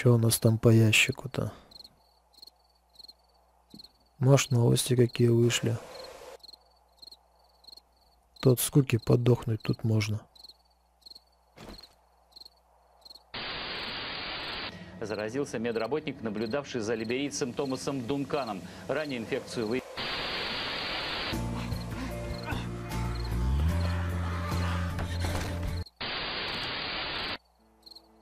Что у нас там по ящику-то? Может, новости какие вышли. Тут скуки подохнуть тут можно. Заразился медработник, наблюдавший за либерийцем Томасом Дунканом. Ранее инфекцию выявили.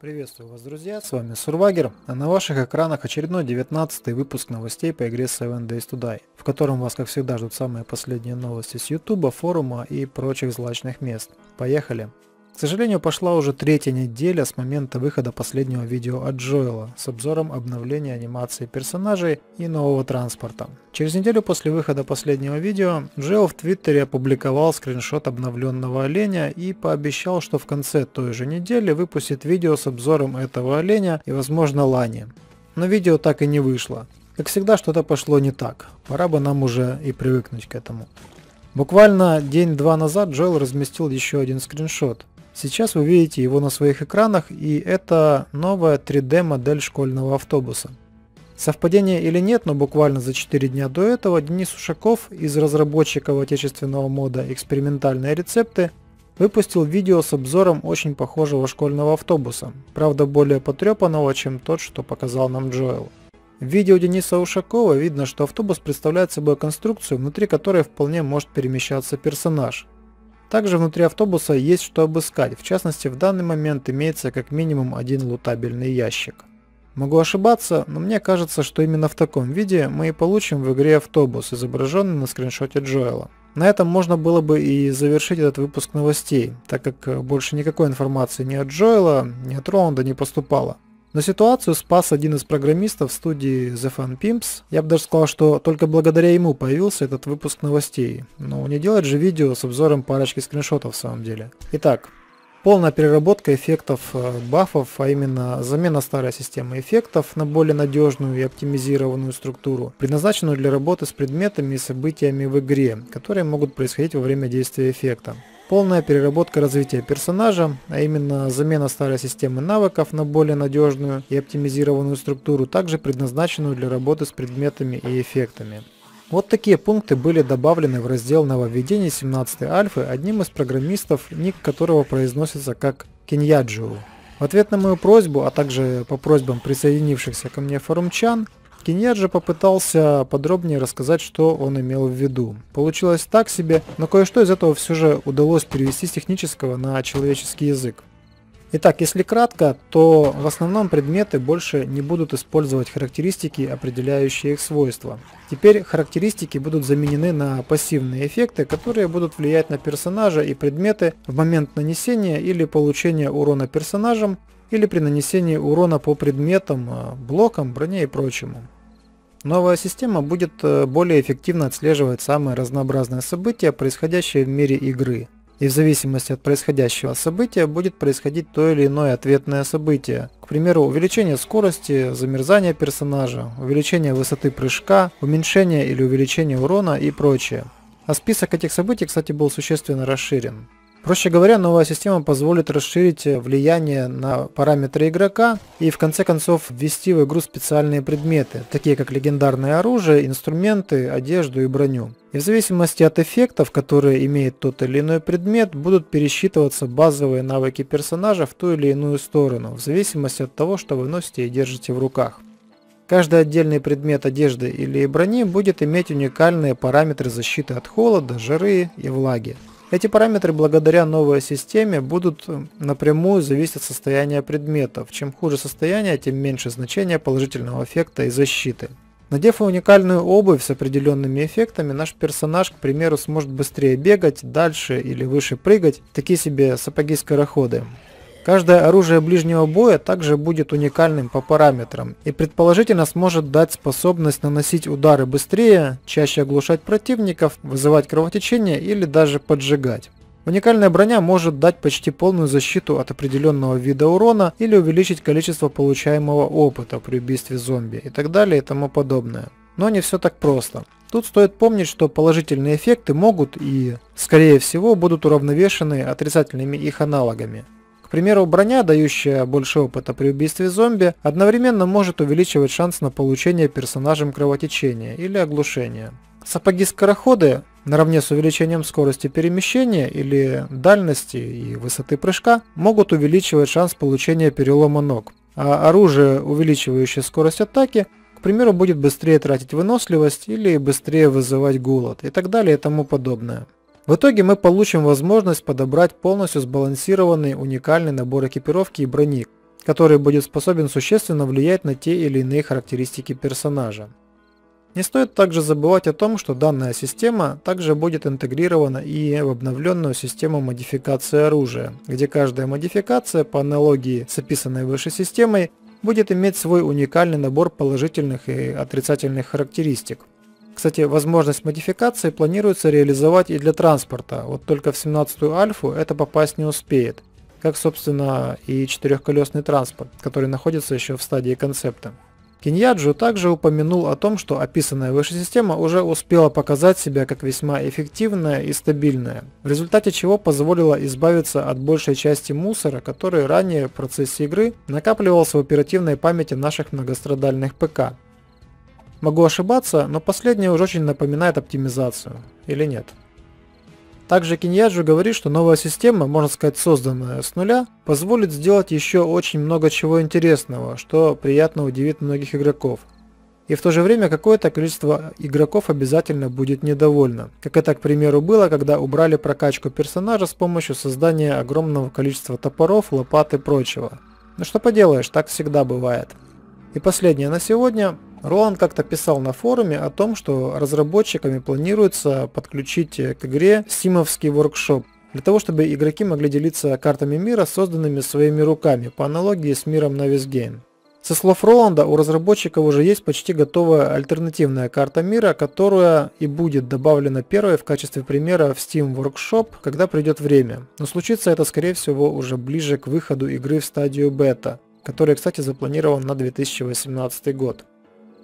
Приветствую вас, друзья, с вами Сурвагер, а на ваших экранах очередной 19-й выпуск новостей по игре 7 Days to Die, в котором вас, как всегда, ждут самые последние новости с ютуба, форума и прочих злачных мест. Поехали! К сожалению, пошла уже третья неделя с момента выхода последнего видео от Джоэла с обзором обновления анимации персонажей и нового транспорта. Через неделю после выхода последнего видео Джоэл в Твиттере опубликовал скриншот обновленного оленя и пообещал, что в конце той же недели выпустит видео с обзором этого оленя и, возможно, лани. Но видео так и не вышло. Как всегда, что-то пошло не так. Пора бы нам уже и привыкнуть к этому. Буквально день-два назад Джоэл разместил еще один скриншот. Сейчас вы видите его на своих экранах, и это новая 3D модель школьного автобуса. Совпадение или нет, но буквально за 4 дня до этого Денис Ушаков из разработчиков отечественного мода «Экспериментальные рецепты» выпустил видео с обзором очень похожего школьного автобуса, правда более потрепанного, чем тот, что показал нам Джоэл. В видео Дениса Ушакова видно, что автобус представляет собой конструкцию, внутри которой вполне может перемещаться персонаж. Также внутри автобуса есть что обыскать, в частности в данный момент имеется как минимум один лутабельный ящик. Могу ошибаться, но мне кажется, что именно в таком виде мы и получим в игре автобус, изображенный на скриншоте Джоэла. На этом можно было бы и завершить этот выпуск новостей, так как больше никакой информации ни от Джоэла, ни от Роланда не поступало. Но ситуацию спас один из программистов студии The Fun Pimps. Я бы даже сказал, что только благодаря ему появился этот выпуск новостей. Но не делать же видео с обзором парочки скриншотов в самом деле. Итак, полная переработка эффектов бафов, а именно замена старой системы эффектов на более надежную и оптимизированную структуру, предназначенную для работы с предметами и событиями в игре, которые могут происходить во время действия эффекта. Полная переработка развития персонажа, а именно замена старой системы навыков на более надежную и оптимизированную структуру, также предназначенную для работы с предметами и эффектами. Вот такие пункты были добавлены в раздел нововведений 17 альфы одним из программистов, ник которого произносится как Киньяджиу. В ответ на мою просьбу, а также по просьбам присоединившихся ко мне форумчан, Киньяджи попытался подробнее рассказать, что он имел в виду. Получилось так себе, но кое-что из этого все же удалось перевести с технического на человеческий язык. Итак, если кратко, то в основном предметы больше не будут использовать характеристики, определяющие их свойства. Теперь характеристики будут заменены на пассивные эффекты, которые будут влиять на персонажа и предметы в момент нанесения или получения урона персонажем, или при нанесении урона по предметам, блокам, броне и прочему. Новая система будет более эффективно отслеживать самые разнообразные события, происходящие в мире игры. И в зависимости от происходящего события будет происходить то или иное ответное событие. К примеру, увеличение скорости, замерзание персонажа, увеличение высоты прыжка, уменьшение или увеличение урона и прочее. А список этих событий, кстати, был существенно расширен. Проще говоря, новая система позволит расширить влияние на параметры игрока и в конце концов ввести в игру специальные предметы, такие как легендарное оружие, инструменты, одежду и броню. И в зависимости от эффектов, которые имеет тот или иной предмет, будут пересчитываться базовые навыки персонажа в ту или иную сторону, в зависимости от того, что вы носите и держите в руках. Каждый отдельный предмет одежды или брони будет иметь уникальные параметры защиты от холода, жары и влаги. Эти параметры благодаря новой системе будут напрямую зависеть от состояния предметов. Чем хуже состояние, тем меньше значение положительного эффекта и защиты. Надев уникальную обувь с определенными эффектами, наш персонаж, к примеру, сможет быстрее бегать, дальше или выше прыгать, такие себе сапоги-скороходы. Каждое оружие ближнего боя также будет уникальным по параметрам и предположительно сможет дать способность наносить удары быстрее, чаще оглушать противников, вызывать кровотечение или даже поджигать. Уникальная броня может дать почти полную защиту от определенного вида урона или увеличить количество получаемого опыта при убийстве зомби и так далее и тому подобное. Но не все так просто. Тут стоит помнить, что положительные эффекты могут и, скорее всего, будут уравновешены отрицательными их аналогами. К К примеру, броня, дающая больше опыта при убийстве зомби, одновременно может увеличивать шанс на получение персонажем кровотечения или оглушения. Сапоги-скороходы, наравне с увеличением скорости перемещения или дальности и высоты прыжка, могут увеличивать шанс получения перелома ног. А оружие, увеличивающее скорость атаки, к примеру, будет быстрее тратить выносливость или быстрее вызывать голод и так далее и тому подобное. В итоге мы получим возможность подобрать полностью сбалансированный уникальный набор экипировки и брони, который будет способен существенно влиять на те или иные характеристики персонажа. Не стоит также забывать о том, что данная система также будет интегрирована и в обновленную систему модификации оружия, где каждая модификация, по аналогии с описанной выше системой, будет иметь свой уникальный набор положительных и отрицательных характеристик. Кстати, возможность модификации планируется реализовать и для транспорта, вот только в 17-ю альфу это попасть не успеет, как собственно и четырехколесный транспорт, который находится еще в стадии концепта. Киньяджу также упомянул о том, что описанная выше система уже успела показать себя как весьма эффективная и стабильная, в результате чего позволила избавиться от большей части мусора, который ранее в процессе игры накапливался в оперативной памяти наших многострадальных ПК. Могу ошибаться, но последнее уже очень напоминает оптимизацию, или нет? Также Киньяджу говорит, что новая система, можно сказать созданная с нуля, позволит сделать еще очень много чего интересного, что приятно удивит многих игроков. И в то же время какое-то количество игроков обязательно будет недовольно, как это, к примеру, было, когда убрали прокачку персонажа с помощью создания огромного количества топоров, лопат и прочего. Но что поделаешь, так всегда бывает. И последнее на сегодня. Роланд как-то писал на форуме о том, что разработчиками планируется подключить к игре стимовский воркшоп, для того чтобы игроки могли делиться картами мира, созданными своими руками, по аналогии с миром Navis Game. Со слов Роланда, у разработчиков уже есть почти готовая альтернативная карта мира, которая и будет добавлена первой в качестве примера в Steam Workshop, когда придет время. Но случится это, скорее всего, уже ближе к выходу игры в стадию бета, который, кстати, запланирован на 2018 год.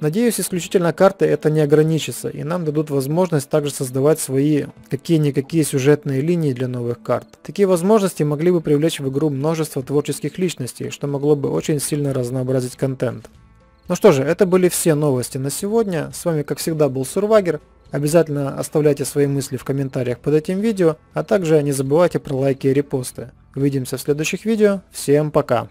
Надеюсь, исключительно карты это не ограничится, и нам дадут возможность также создавать свои какие-никакие сюжетные линии для новых карт. Такие возможности могли бы привлечь в игру множество творческих личностей, что могло бы очень сильно разнообразить контент. Ну что же, это были все новости на сегодня. С вами, как всегда, был Сурвагер. Обязательно оставляйте свои мысли в комментариях под этим видео, а также не забывайте про лайки и репосты. Увидимся в следующих видео. Всем пока!